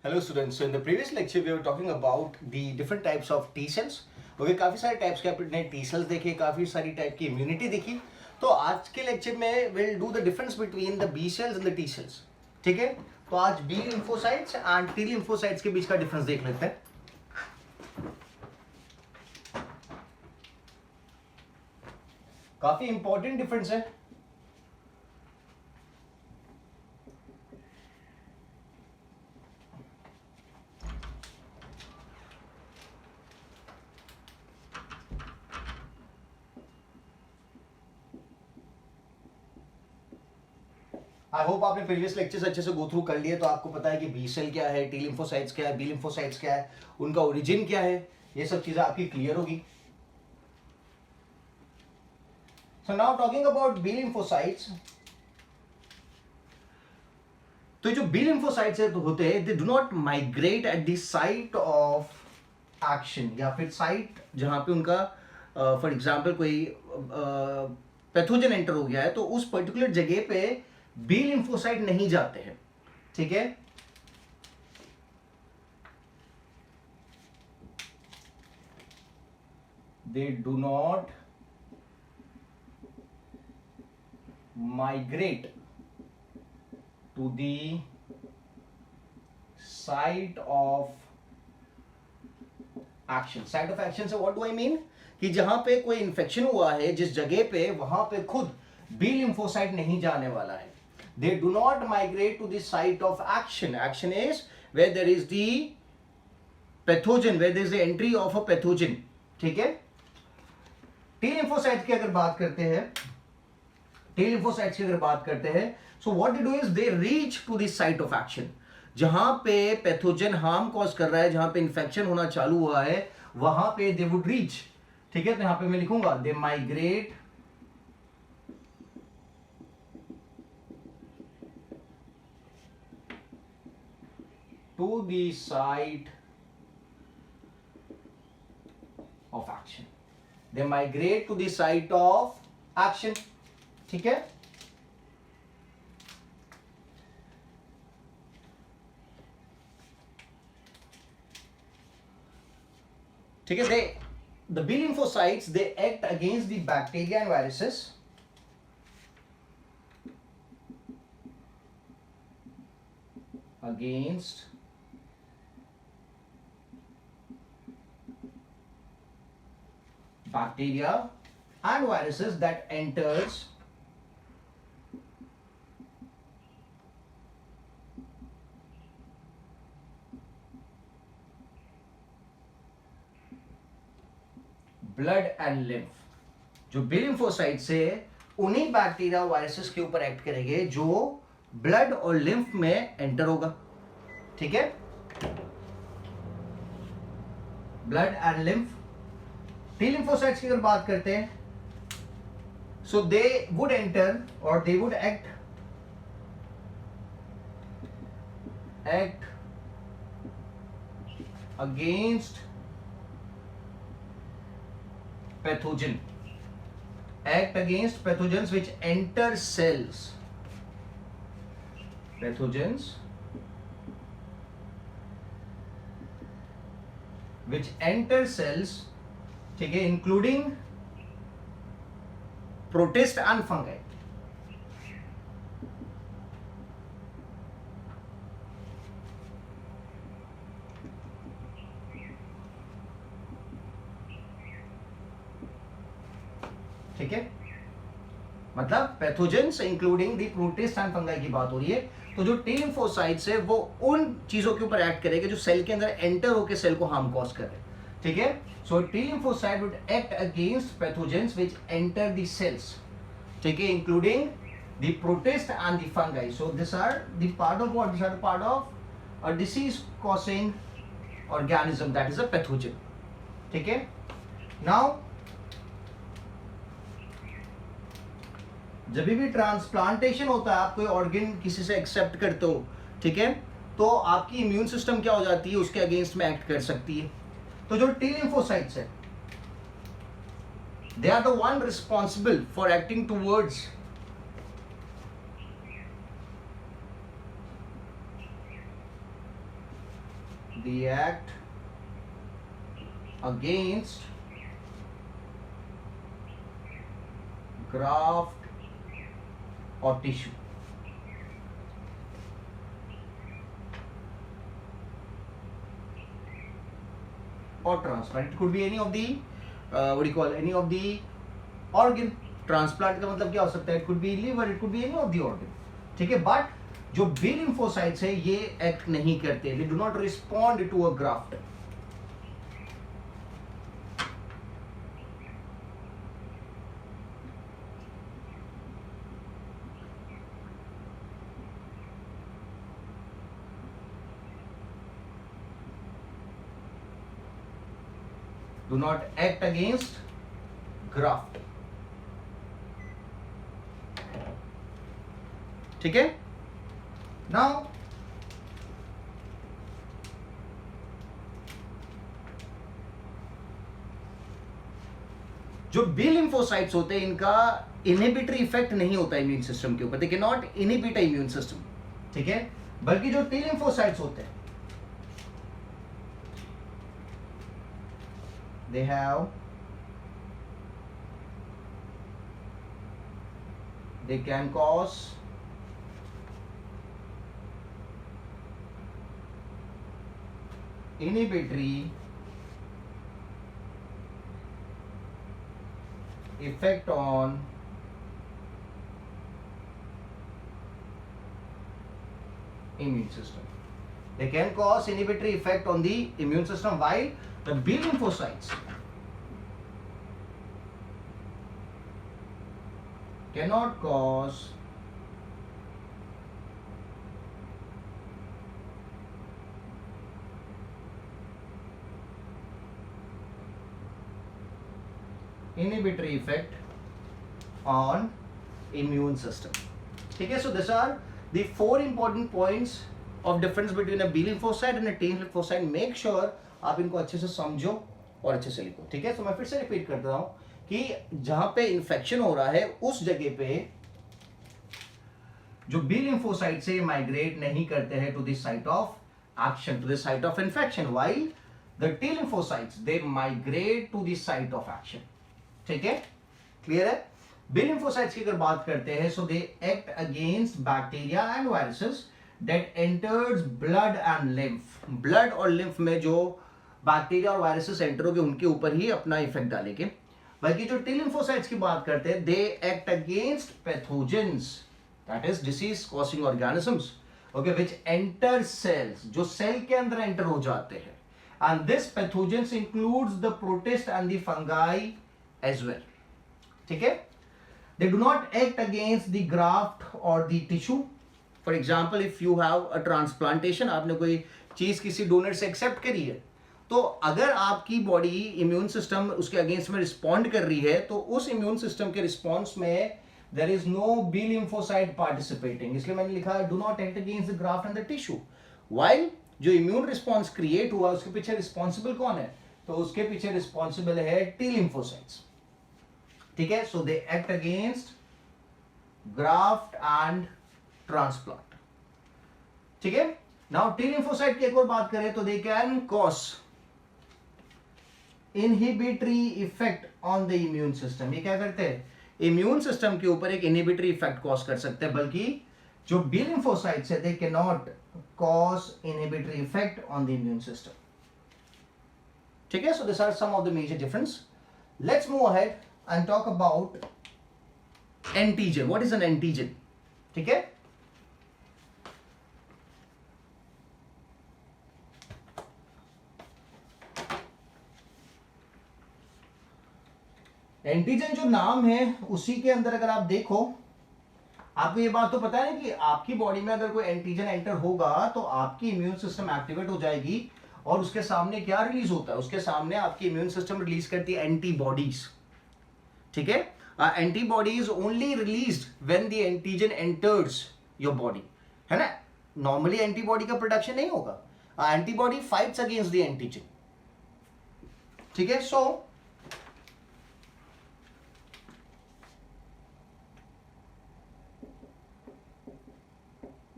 Hello students, so in the previous lecture we were talking about the different types of T cells. Okay काफ़ी सारे types के आपने T cells देखे, काफ़ी सारी टाइप की इम्यूनिटी देखी. तो आज के लेक्चर में will do the difference between the B cells and the T cells. ठीक है, तो आज B lymphocytes and T lymphocytes के बीच का डिफरेंस देख लेते हैं. काफ़ी इंपॉर्टेंट डिफरेंस है. आई होप आपने प्रीवियस लेक्चर्स अच्छे से गो थ्रू कर लिए, तो आपको पता है कि बी सेल क्या है, टी लिम्फोसाइट्स क्या है, बी लिम्फोसाइट्स क्या है, उनका ओरिजिन क्या है, ये सब चीजें आपकी क्लियर होगी. So now talking about B lymphocytes. तो जो बी लिम्फोसाइट्स होते हैं, they do not migrate at the site of action, या फिर साइट जहां पे उनका फॉर एग्जांपल कोई पैथोजन एंटर हो गया है, तो उस पर्टिकुलर जगह पे बी लिम्फोसाइट नहीं जाते हैं. ठीक है, they do not migrate to the site of action. Site of action से व्हाट डू आई मीन कि जहां पे कोई इंफेक्शन हुआ है, जिस जगह पे, वहां पे खुद बी लिम्फोसाइट नहीं जाने वाला है. They do not migrate to the site of action. Action is where there is the pathogen, where there is the entry of a pathogen. ठीक है, T lymphocytes की अगर बात करते हैं, T lymphocytes की अगर बात करते हैं, so what they do is they reach to the site of action. जहां पे पैथोजन हार्म कॉज कर रहा है, जहां पे इंफेक्शन होना चालू हुआ है, वहां पे they would reach. ठीक है, तो यहां पे मैं लिखूंगा they migrate to the site of action. They migrate to the site of action. ठीक है, ठीक है. The B lymphocytes, they act against the bacteria and viruses. Against bacteria and viruses that enters blood and lymph. जो B lymphocyte से उन्हीं bacteria viruses के ऊपर act करेंगे जो ब्लड और लिम्फ में एंटर होगा. ठीक है, blood and lymph. T lymphocytes की अगर बात करते हैं, सो दे वुड एंटर और they would act against pathogen, act against pathogens which enter cells. Pathogens which enter cells, ठीक है, including protist and fungi. ठीक है, मतलब pathogens including the protist and fungi की बात हो रही है. तो जो टी लिम्फोसाइट्स है वो उन चीजों के ऊपर एक्ट करेगा जो सेल के अंदर एंटर होकर सेल को हार्म कॉज कर रहे हैं. ठीक है, so T lymphocyte would act against pathogens which enter the cells. ठीक है, including the protist and the fungi. So this are the part of what, this are the part of a disease causing organism that is a pathogen. ठीक है, now जब भी transplantation होता है, आप कोई ऑर्गन किसी से एक्सेप्ट करते हो, ठीक है, तो आपकी इम्यून सिस्टम क्या हो जाती है, उसके अगेंस्ट में एक्ट कर सकती है. तो जो टी लिम्फोसाइट्स है, they are the one responsible for acting towards the act against graft or tissue. Or transplant. It could be any of the what do you call, any of the organ. Transplant का मतलब क्या हो सकता है? It could B liver, it could be any of the organ, ठीक है. But जो B lymphocytes है ये एक्ट नहीं करते, they do not respond to a graft. Do not act against graft. ठीक है. नाउ जो बी लिम्फोसाइट्स होते हैं इनका इनहिबिटरी इफेक्ट नहीं होता इम्यून सिस्टम के ऊपर, दे can not inhibit immune system, ठीक है. बल्कि जो टी लिम्फोसाइट्स होते हैं they can cause inhibitory effect on immune system. They can cause inhibitory effect on the immune system, while the B lymphocytes cannot cause inhibitory effect on immune system. ठीक है. So these are the 4 important points of difference between a B lymphocyte and a T lymphocyte. Make sure आप इनको अच्छे से समझो और अच्छे से लिखो, ठीक है. तो मैं फिर से रिपीट करता हूं कि जहां पे इन्फेक्शन हो रहा है उस जगह पे जो बी लिम्फोसाइट से माइग्रेट नहीं करते हैं to the site of action, to the site of infection, while the T lymphocytes they migrate to the site of action. ठीक है, क्लियर है. बी लिम्फोसाइट्स की अगर बात करते हैं, so they act against bacteria and viruses that enters blood and lymph. Blood और lymph में जो बैक्टीरिया और वायरसेस एंटर होंगे उनके ऊपर ही अपना इफेक्ट डालेंगे. बाकी जो टी लिम्फोसाइट्स की बात करते हैं, they act against pathogens, that is disease causing organisms, okay, which enter cells, जो सेल के अंदर एंटर हो जाते हैं. And this pathogens includes the protist and the fungi as well. ठीक है. They do not act against the graft or the tissue. For example, if you have a transplantation, आपने कोई चीज किसी डोनर से एक्सेप्ट करी है, तो अगर आपकी बॉडी इम्यून सिस्टम उसके अगेंस्ट में रिस्पॉन्ड कर रही है, तो उस इम्यून सिस्टम के रिस्पॉन्स में there is no B lymphocyte participating. इसलिए मैंने लिखा है do not act against the graft and the tissue. While जो इम्यून रिस्पॉन्स क्रिएट हुआ उसके पीछे रिस्पॉन्सिबल कौन है? तो उसके पीछे रिस्पॉन्सिबल है टी लिम्फोसाइट्स. ठीक है. So they act against graft and transplant. ठीक है. नाउ टी लिम्फोसाइट की एक और बात करें तो they can cause inhibitory effect on the immune system. ये क्या करते हैं? इम्यून सिस्टम के ऊपर एक इनहिबिटरी इफेक्ट कॉज कर सकते हैं. बल्कि जो बी लिम्फोसाइट्स है they can not cause inhibitory effect on the immune system. ठीक है. So this are some of the major difference. Let's move ahead and talk about antigen. What is an antigen? ठीक है. Antigen जो नाम है उसी के अंदर अगर आप देखो, आपको ये बात तो पता है कि आपकी बॉडी में अगर कोई एंटीजन एंटर होगा तो आपकी इम्यून सिस्टम एक्टिवेट हो जाएगी और उसके सामने क्या रिलीज होता है? उसके सामने आपकी इम्यून सिस्टम रिलीज करती है एंटीबॉडीज. ठीक है. Antibody is only released when the antigen enters your body, है ना. नॉर्मली एंटीबॉडी का प्रोडक्शन नहीं होगा. Antibody fights against the antigen. ठीक है. सो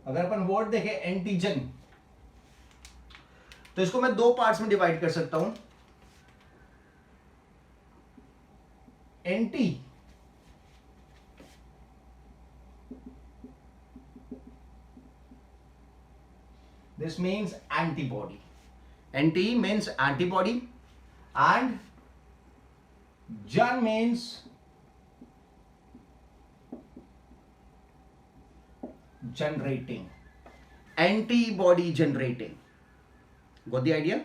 अगर अपन वर्ड देखें एंटीजन, तो इसको मैं दो पार्ट्स में डिवाइड कर सकता हूं, anti this means antibody. Anti means antibody and gen means generating, antibody generating. Got the idea?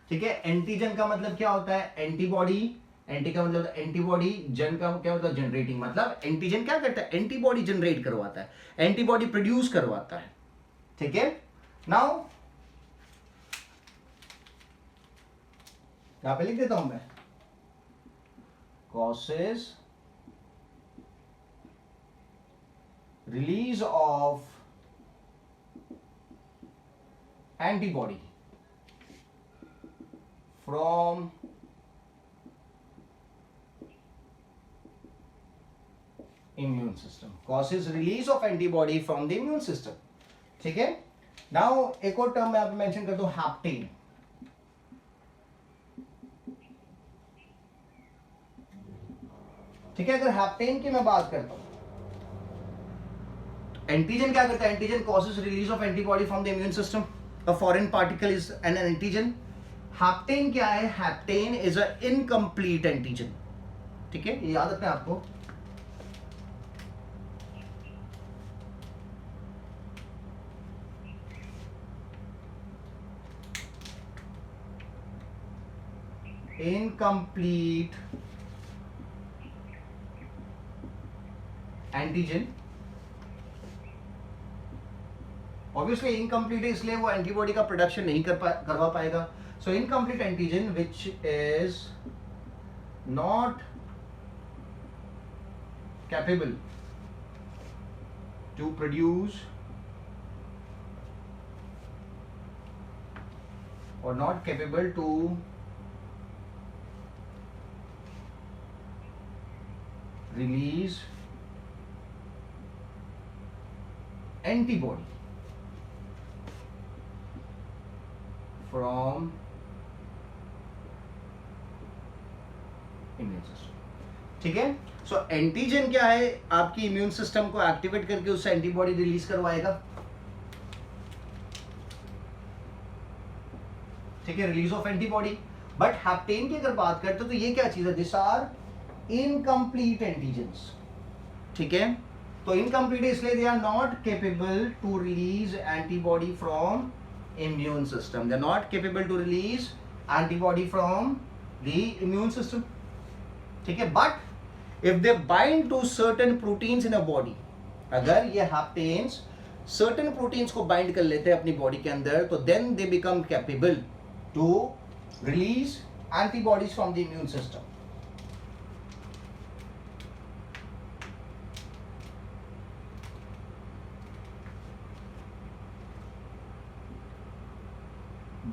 ठीक है, एंटीजन का मतलब क्या होता है, एंटीबॉडी, एंटी का मतलब एंटीबॉडी, जन का क्या होता है जनरेटिंग, मतलब एंटीजन क्या करता है, एंटीबॉडी जनरेट करवाता है, एंटीबॉडी प्रोड्यूस करवाता है. ठीक है, नाउ यहां पे लिख देता हूं मैं, causes release of antibody from immune system, causes release of antibody from the immune system. ठीक है, नाउ एक और टर्म मैं आप मेंशन करता हूं, हैप्टेन. ठीक है, अगर हैप्टेन की मैं बात करता हूं, एंटीजन क्या करता है, antigen causes release of antibody from the immune system, a foreign particle is an antigen. Hapten क्या है, hapten is a incomplete antigen. ठीक है, ये याद रखना है आपको. इनकम्प्लीट एंटीजन, ऑब्वियसली इनकम्प्लीट है इसलिए वो एंटीबॉडी का प्रोडक्शन नहीं करवा पाएगा. So incomplete antigen which is not capable to produce or not capable to release antibody from immune system. ठीक है, सो एंटीजन क्या है, आपकी इम्यून सिस्टम को एक्टिवेट करके उससे एंटीबॉडी रिलीज करवाएगा. ठीक है, release of antibody. But hapten की अगर बात करते तो ये क्या चीज है, दिस आर इनकम्प्लीट एंटीजन्स. ठीक है, तो इनकम्प्लीट इसलिए they are not capable to release antibody from immune system, they are not capable to release antibody from the immune system. ठीक है, but if they bind to certain proteins in a body, अगर ये haptens certain proteins को bind कर लेते हैं अपनी body के अंदर, तो then they become capable to release antibodies from the immune system.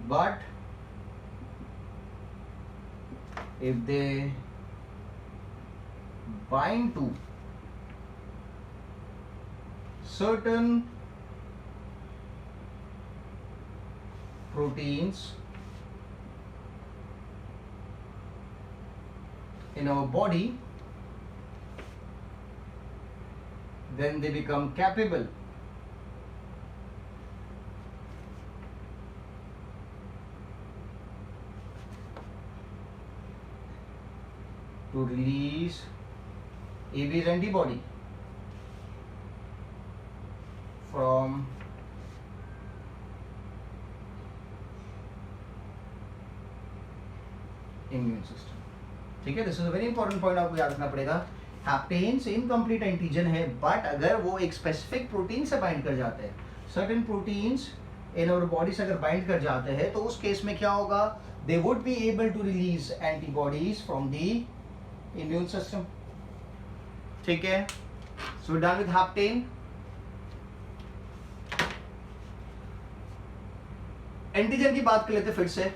But if they bind to certain proteins in our body, then they become capable to release AB's antibody from immune system. ठीक है, this is a very important point, आपको याद रखना पड़ेगा. हैप्टेन्स incomplete antigen है, but अगर वो एक स्पेसिफिक प्रोटीन से बाइंड कर जाते हैं, certain proteins in our body से अगर बाइंड कर जाते हैं, तो उस केस में क्या होगा, they would be able to release antibodies from the immune system. ठीक है, so done with hapten. Antigen की बात कर लेते फिर से.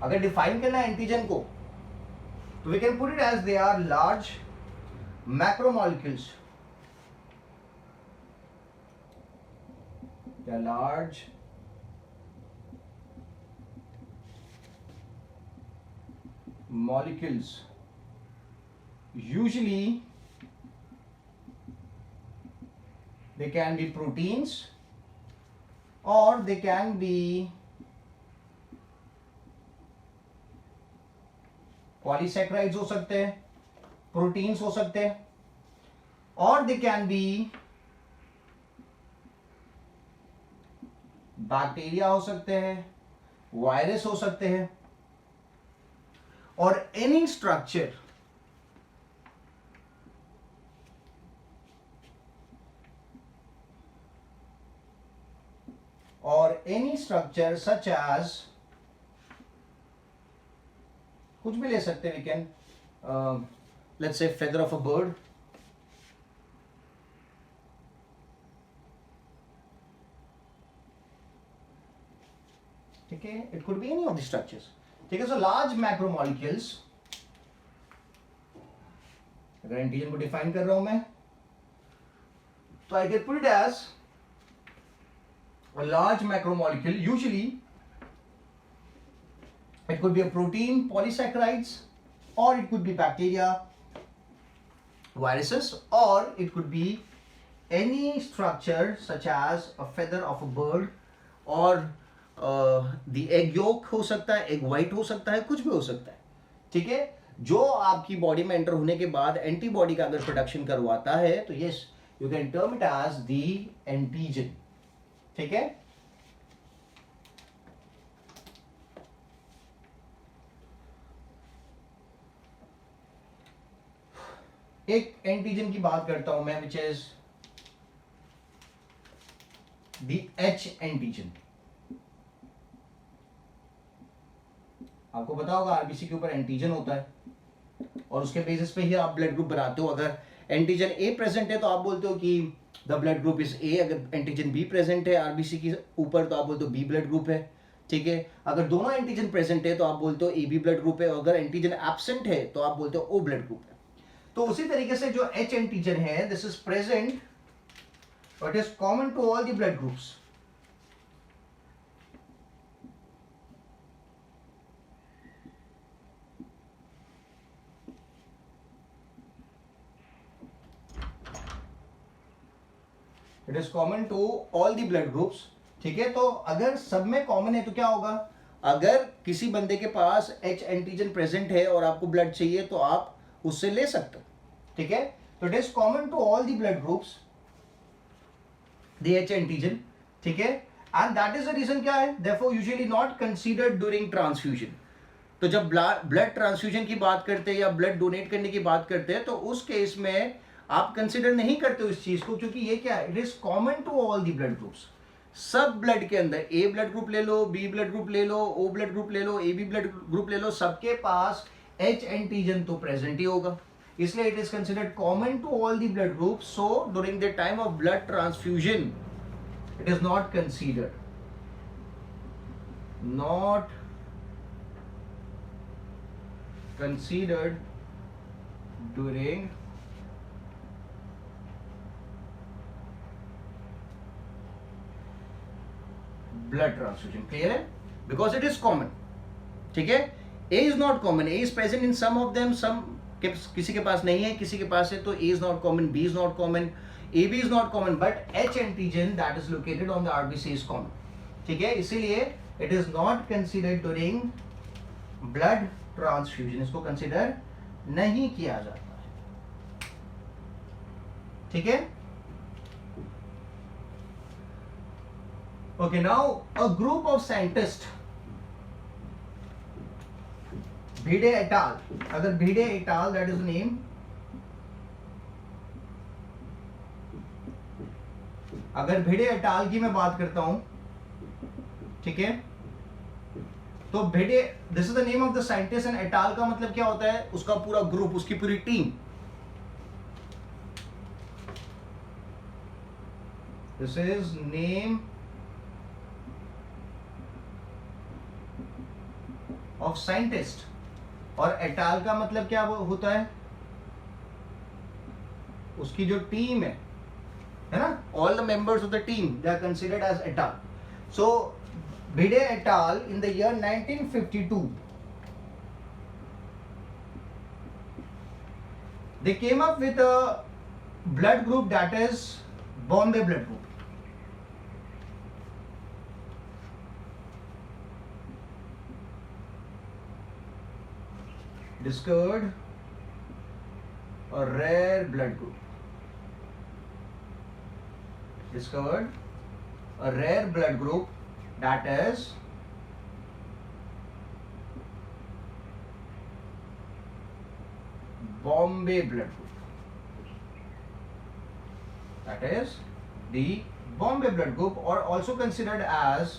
अगर डिफाइन करना है एंटीजन को तो we can put it as they are large macromolecules, या large molecules. Usually they can be proteins or they can be polysaccharides हो सकते हैं, proteins हो सकते हैं, और they can be बैक्टीरिया हो सकते हैं, वायरस हो सकते हैं, और एनी स्ट्रक्चर सच एज, कुछ भी ले सकते हैं, we can let's say feather of a bird, ठीक है, it could be any of the structures, ठीक है. सो लार्ज मैक्रोमोलिक्यूल्स, अगर एंटीजन को डिफाइन कर रहा हूं मैं तो I can put it as a large macromolecule. Usually it could be a protein, polysaccharides, और it could be bacteria, viruses, or it could be any structure such as a feather of a bird, or the egg yolk हो सकता है, egg white हो सकता है, कुछ भी हो सकता है, ठीक है. जो आपकी बॉडी में एंटर होने के बाद एंटीबॉडी का अगर प्रोडक्शन करवाता है तो yes you can term it as the antigen, ठीक है. एक एंटीजन की बात करता हूं मैं, which is the H antigen. आपको पता होगा आरबीसी के ऊपर एंटीजन होता है और उसके बेसिस पे ही आप ब्लड ग्रुप बनाते हो. अगर एंटीजन ए प्रेजेंट है तो आप बोलते हो कि the blood group is a. अगर एंटीजन बी प्रेजेंट है आरबीसी के ऊपर तो आप बोलते हो बी ब्लड ग्रुप है, ठीक है. अगर दोनों एंटीजन प्रेजेंट है तो आप बोलते हो ए बी ब्लड ग्रुप है. अगर एंटीजन एब्सेंट है तो आप बोलते हो ओ ब्लड ग्रुप है. तो उसी तरीके से जो एच एंटीजन है, this is present but is common to all the blood groups. It is common to all the blood groups, ठीक है. तो अगर सब में कॉमन है तो क्या होगा, अगर किसी बंदे के पास एच एंटीजन प्रेजेंट है और आपको ब्लड चाहिए तो आप उससे ले सकते हो, ठीक है. तो it is common to all the blood groups the H antigen, ठीक है. And that is the reason क्या है, therefore usually not considered during transfusion. तो जब ब्लड ट्रांसफ्यूजन की बात करते हैं या ब्लड डोनेट करने की बात करते हैं तो उस केस में आप कंसिडर नहीं करते हो इस चीज को, क्योंकि ये क्या है, it is common to all the blood groups. सब ब्लड के अंदर ए ब्लड ग्रुप ले लो, बी ब्लड ग्रुप ले लो, ओ ब्लड ग्रुप ले लो, ए बी ब्लड ग्रुप ले लो, सबके पास एच एंटीजन तो प्रेजेंट ही होगा. इसलिए it is considered common to all the blood groups. So during the time of blood transfusion it is not considered, not considered during blood transfusion. Clear है? Because it is common. ठीक है. A is not common. A is present in some of them. Some किसी के पास नहीं है, किसी के पास है, तो A is not common, B is not common, AB is not common, but H antigen that is located on the RBC is common. ठीक है. इसीलिए it is not considered during blood transfusion, इसको कंसिडर नहीं किया जाता है, ठीक है. Okay, now a group of scientist, Bhide et al. अगर Bhide et al, that is name, अगर भिडे एटाल की मैं बात करता हूं, ठीक है, तो Bhide, this is the name of the scientist, and et al का मतलब क्या होता है, उसका पूरा ग्रुप, उसकी पूरी team. This is name of scientist, और एटाल का मतलब क्या होता है, उसकी जो टीम है ना, all the members of the team they are considered as et al. So Bhide et al in the year 1952 they came up with a blood group that is Bombay blood group. Discovered a rare blood group. Discovered a rare blood group that is Bombay blood group. That is the Bombay blood group, or also considered as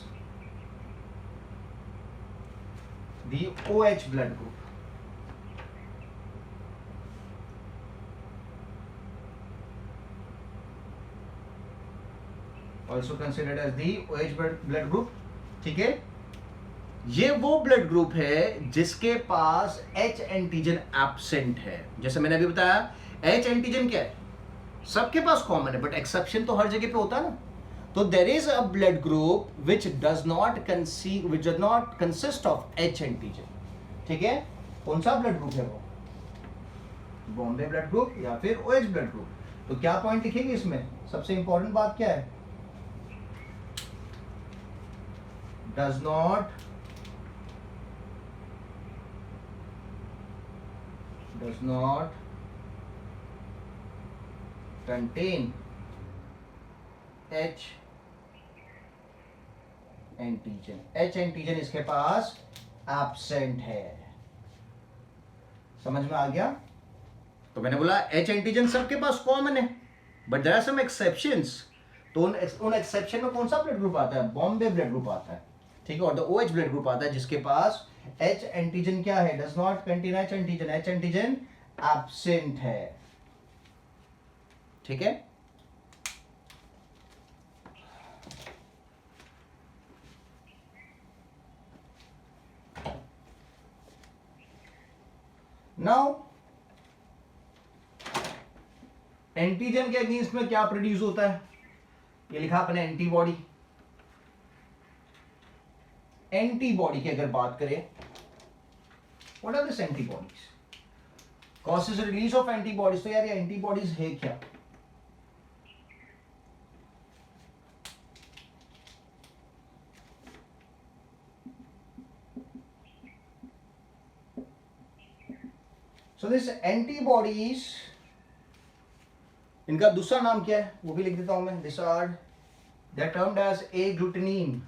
the OH blood group. Also considered as the OH blood group. ठीक है, ये वो blood group है जिसके पास H antigen absent है. जैसे मैंने अभी बताया, H एंटीजन क्या है, सबके पास कॉमन है, बट एक्सेप्शन तो हर जगह पे होता है ना. तो there is a blood group which does not consist of H antigen. ठीक है, कौन सा ब्लड ग्रुप है वो, बॉम्बे ब्लड ग्रुप या फिर OH ब्लड ग्रुप. तो क्या पॉइंट लिखेंगे इसमें, सबसे इंपॉर्टेंट बात क्या है, does not contain H antigen. H antigen इसके पास एब्सेंट है. समझ में आ गया. तो मैंने बोला H एंटीजन सबके पास कॉमन है, but there are some exceptions. तो उन एक्सेप्शन में कौन सा ब्लड ग्रुप आता है, बॉम्बे ब्लड ग्रुप आता है. ठीक है, और द OH ब्लड ग्रुप आता है जिसके पास H एंटीजन क्या है, does not contain H antigen. H antigen absent है. ठीक है, नाउ एंटीजन के अगेंस्ट में क्या प्रोड्यूस होता है, ये लिखा अपने एंटीबॉडी. एंटीबॉडी की अगर बात करें, what are this antibodies, causes release of antibodies. तो यार ये एंटीबॉडीज है क्या, सो दिस एंटीबॉडीज, इनका दूसरा नाम क्या है वो भी लिख देता हूं मैं. This are they are termed as agglutinin.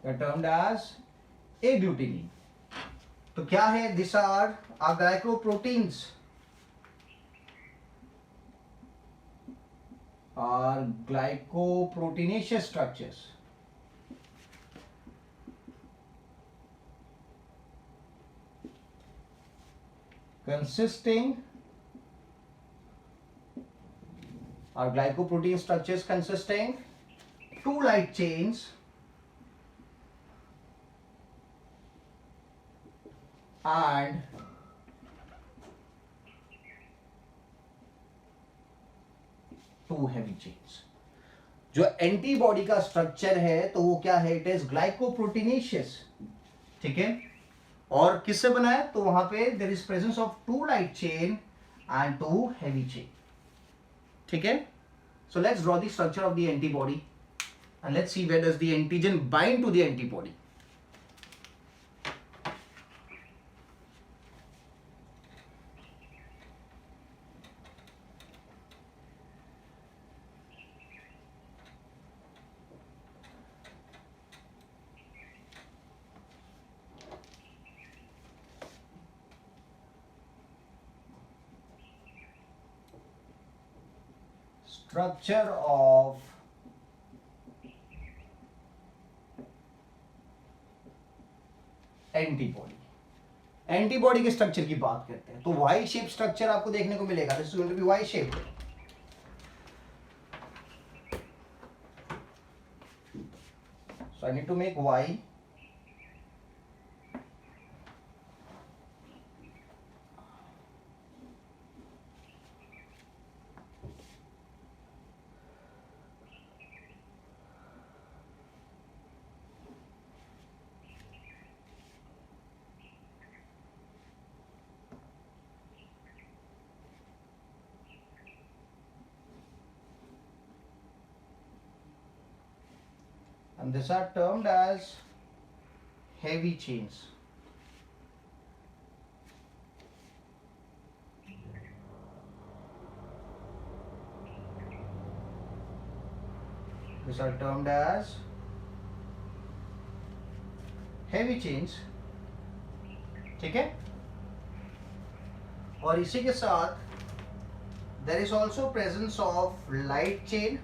Termed as agglutinin. तो क्या है, this are glycoproteins, are glycoproteinaceous structures. consisting are glycoprotein structures consisting two light chains and two heavy chains. जो एंटीबॉडी का स्ट्रक्चर है तो वो क्या है, इट इज ग्लाइकोप्रोटीनेशियस. ठीक है, और किससे बना है, तो वहां पे there is presence of two light chain and two heavy chain. ठीक है, so let's draw the structure of the antibody and let's see where does the antigen bind to the antibody. Structure of antibody. Antibody के structure की बात करते हैं तो Y shape structure आपको देखने को मिलेगा. This is going to be Y shape. So I need to make Y and these are termed as heavy chains. These are termed as heavy chains. ठीक है, और इसी के साथ there is also presence of light chain.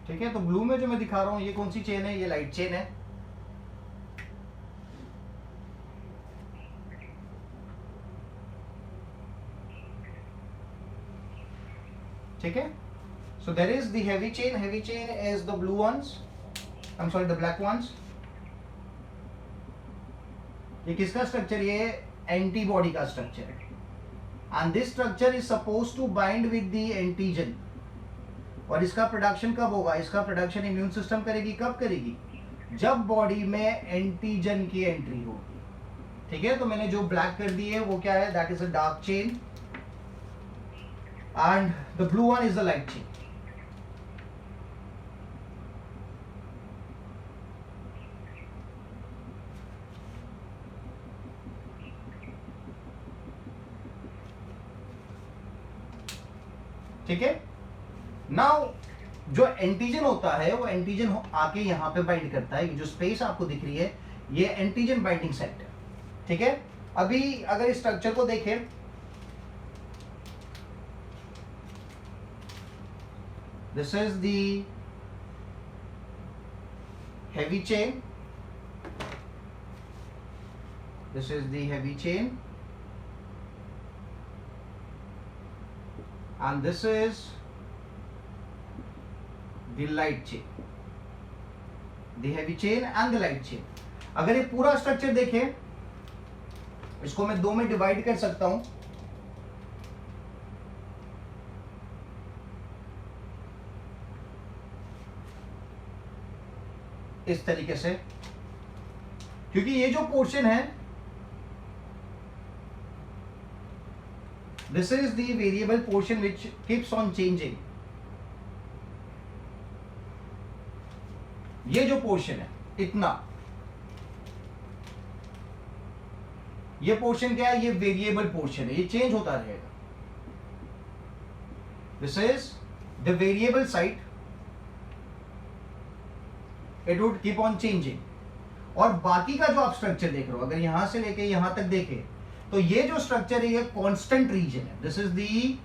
ठीक है, तो blue में जो मैं दिखा रहा हूं ये कौन सी चेन है, ये लाइट चेन है. ठीक है, so there is the heavy chain. Heavy chain is the blue ones, I'm sorry, the black ones. ये किसका स्ट्रक्चर, ये एंटीबॉडी का स्ट्रक्चर है. And this structure is suppose to bind with the antigen. और इसका प्रोडक्शन कब होगा, इसका प्रोडक्शन इम्यून सिस्टम करेगी. कब करेगी, जब बॉडी में एंटीजन की एंट्री होगी. ठीक है, तो मैंने जो ब्लैक कर दी है वो क्या है, that is a dark chain and the blue one is the light chain. ठीक है, नाउ जो एंटीजन होता है वो एंटीजन आके यहां पे बाइंड करता है. जो स्पेस आपको दिख रही है ये एंटीजन बाइंडिंग साइट है. ठीक है, अभी अगर इस स्ट्रक्चर को देखें, this is the heavy chain, this is the heavy chain, and this is the light chain, the heavy chain and the light chain. अगर ये पूरा स्ट्रक्चर देखें, इसको मैं दो में डिवाइड कर सकता हूं. इस तरीके से, क्योंकि ये जो पोर्शन है this is the variable portion which keeps on changing. ये जो पोर्शन है इतना, ये पोर्शन क्या है, ये वेरिएबल पोर्शन है, ये चेंज होता रहेगा. This is the variable side, it would keep on changing. और बाकी का जो आप स्ट्रक्चर देख रहे हो, अगर यहां से लेके यहां तक देखें तो ये जो स्ट्रक्चर है ये कांस्टेंट रीजन है. This is the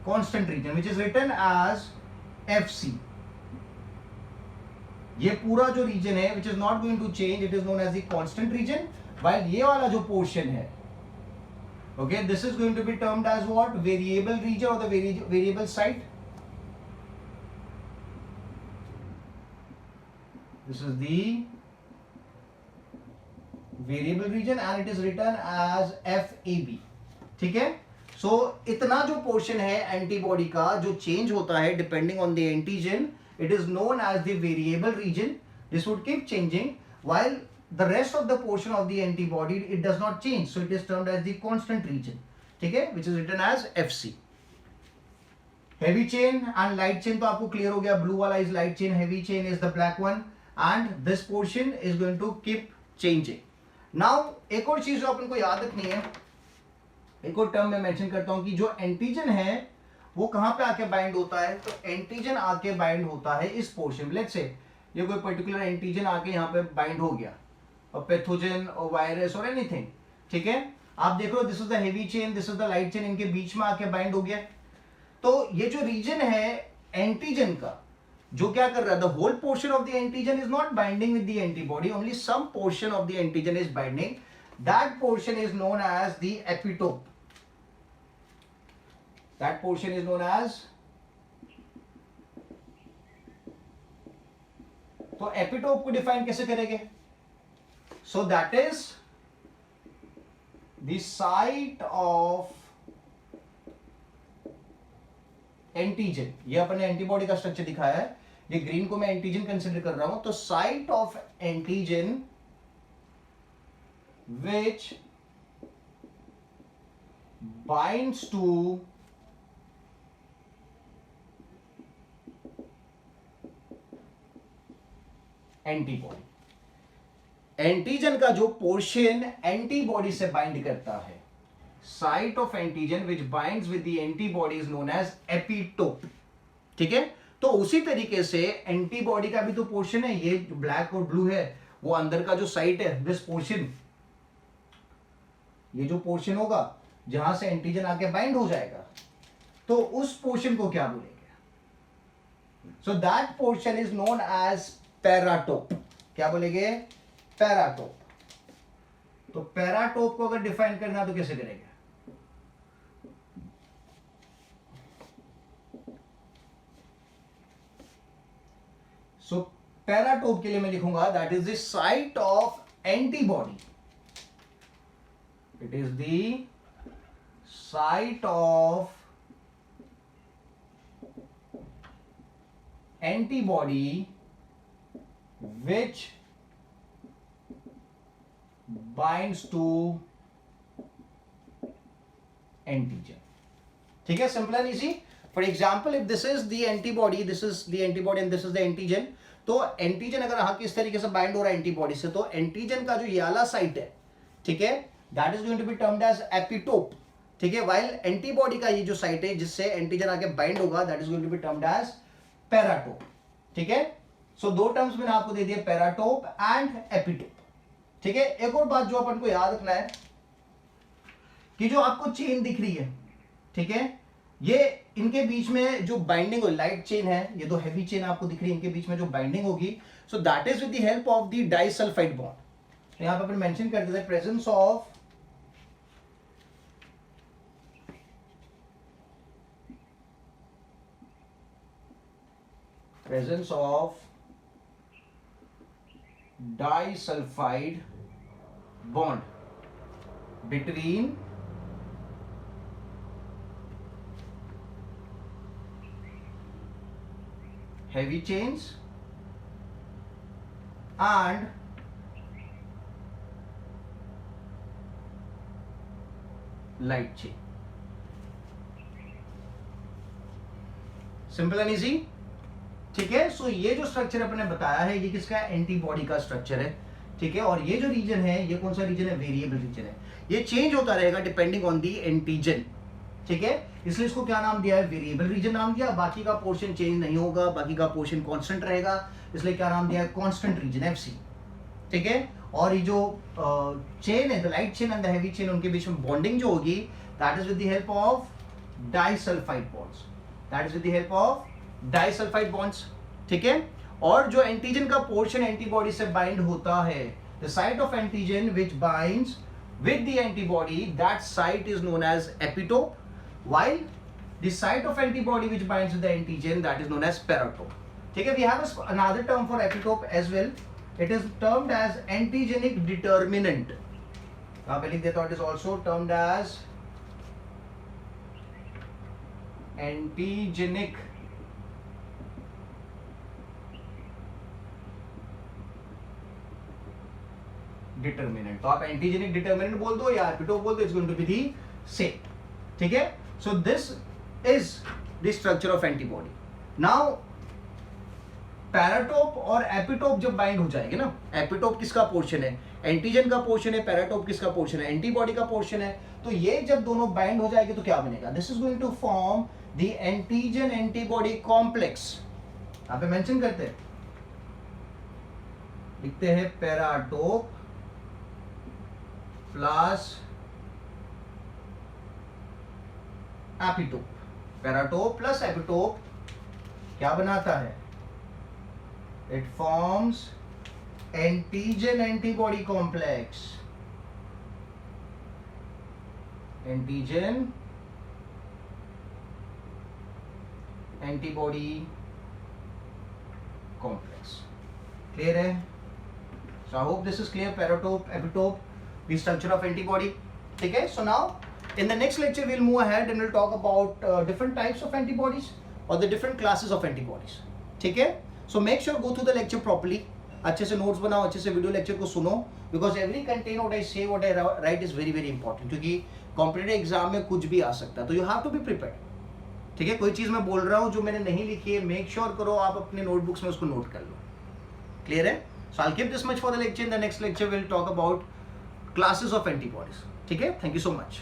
constant region which is written as FC. ये पूरा जो रीजन है which is not going to change, it is known as the constant region. While ये वाला जो पोर्शन है, okay, this is going to be termed as what, variable region or the variable site. This is the variable region and it is written as FAB. ठीक है, so इतना जो portion है antibody का जो चेंज होता है depending on the antigen, it is known as the variable region. This would keep changing while the rest of the portion of the antibody it does not change, so it is termed as the constant region. ठीक है, which is written as FC. Heavy chain and light chain तो आपको clear हो गया. Blue वाला is light chain, heavy chain is the black one and this portion is going to keep changing. Now एक और चीज जो अपन को याद रखनी है, एक और टर्म मैं मेंशन करता हूं कि जो एंटीजन है वो कहां पे आके बाइंड होता है. तो एंटीजन आके बाइंड होता है इस पोर्शन. लेट्स से ये कोई पर्टिकुलर एंटीजन आके यहाँ पे बाइंड हो गया, और पैथोजन और वायरस और एनीथिंग. ठीक है, आप देख रहे हो, this is the heavy chain, this is the light chain, इनके बीच में आके बाइंड हो गया। तो ये जो रीजन है एंटीजन का, जो क्या कर रहा है, the whole portion of the antigen is not binding with the antibody, only some portion of the antigen is binding, that portion is known as the epitope, that portion is known as, तो epitope को define कैसे करेंगे, so that is the site of antigen. ये अपने antibody का structure दिखाया है, ये ग्रीन को मैं एंटीजन कंसिडर कर रहा हूं, तो site of antigen which binds to antibody, antigen का जो पोर्शन एंटीबॉडी से बाइंड करता है, site of antigen which binds with the antibody is known as epitope. ठीक है, तो उसी तरीके से एंटीबॉडी का भी तो पोर्शन है, ये जो ब्लैक और ब्लू है वो अंदर का जो साइट है, दिस पोर्शन, ये जो पोर्शन होगा जहां से एंटीजन आके बाइंड हो जाएगा, तो उस पोर्शन को क्या बोलेंगे, so that portion is known as paratope. क्या बोलेंगे, पैराटोप। तो पैराटोप को अगर डिफाइन करना तो कैसे करेंगे, सो पैराटोप के लिए मैं लिखूंगा that is the site of antibody, it is the site of antibody which binds to antigen। ठीक है, simple and easy. For example, if this is the antibody, this is the antibody and this is the antigen, तो antigen अगर हाँ किस तरीके से bind हो रहा है एंटीबॉडी से, तो एंटीजन का जो ये वाला साइट है, ठीक है, that is going to be termed as epitope. ठीक है, वाइल एंटीबॉडी का ये जो साइट है जिससे एंटीजन आके बाइंड होगा, that is going to be termed as paratope. ठीक है, सो दो टर्म्स मैंने आपको दे दिए, पैराटोप एंड एपिटोप। ठीक है, एक और बात जो अपन को याद रखना है कि जो आपको चेन दिख रही है, ठीक है, ये इनके बीच में जो बाइंडिंग हो, लाइट चेन है, ये दो हैवी चेन आपको दिख रही है, इनके बीच में जो बाइंडिंग होगी, सो that is with the help of the disulphide bond. यहां पर अपन मेंशन कर देते हैं presence of disulfide bond between heavy chains and light chain। Simple and easy. ठीक है, सो ये जो स्ट्रक्चर अपने बताया है ये किसका है, एंटीबॉडी का स्ट्रक्चर है। ठीक है, और ये जो रीजन है ये कौन सा रीजन है, वेरिएबल रीजन है, ये चेंज होता रहेगा डिपेंडिंग ऑन दी एंटीजन। ठीक है, इसलिए इसको क्या नाम दिया है, वेरिएबल रीजन नाम दिया। बाकी का पोर्शन चेंज नहीं होगा, बाकी का पोर्शन कांस्टेंट रहेगा, इसलिए क्या नाम दिया है, कांस्टेंट रीजन, एफसी। ठीक है, और ये जो चेन है, the light chain and the heavy chain, उनके बीच में बॉन्डिंग जो होगी, that is with the help of disulphide bonds, that is with the help of disulphide bonds. ठीक है, और जो एंटीजन का पोर्शन एंटीबॉडी से बाइंड होता है, the site of antigen which binds with the antibody, that site is known as epitope, while the site of antibody which binds with the antigen, that is known as paratope। ठीक है, we have another term for epitope as well, it is termed as antigenic determinant। यहाँ पे लिख देता हूँ, it is also termed as antigenic determinant. तो आप antigenic determinant बोल दो या एपिटोप बोल दो, it's going to be the same. ठीक है, so this is the structure of antibody. Now paratope और एपिटोप जब बाइंड हो जाएंगे ना, एपिटोप किसका पोर्शन है, एंटीजन का पोर्शन है, पैराटोप किसका पोर्शन है, एंटीबॉडी का पोर्शन है। तो ये जब दोनों बाइंड हो जाएंगे तो क्या बनेगा, this is going to form the antigen antibody complex. यहां पे मेंशन करते हैं, लिखते हैं paratope plus epitope. Paratope plus epitope क्या बनाता है? It forms antigen antibody complex. Antigen antibody complex. Clear है? So I hope this is clear. Paratope, epitope, the structure of antibody. ठीक है? So now in the next lecture we'll move ahead and we'll talk about different types of antibodies or the different classes of antibodies. ठीक है? So make sure go through the lecture properly. अच्छे से notes बनाओ, अच्छे से video lecture को सुनो, because every content what I say, what I write is very very important. क्योंकि competitive exam में कुछ भी आ सकता है, तो you have to be prepared. ठीक है? कोई चीज़ मैं बोल रहा हूँ जो मैंने नहीं लिखी है, make sure करो आप अपने notebooks में उसको note कर लो. Clear है? So I'll keep this much for the lecture. In the next lecture, we'll talk about classes of antibodies. Okay? Thank you so much.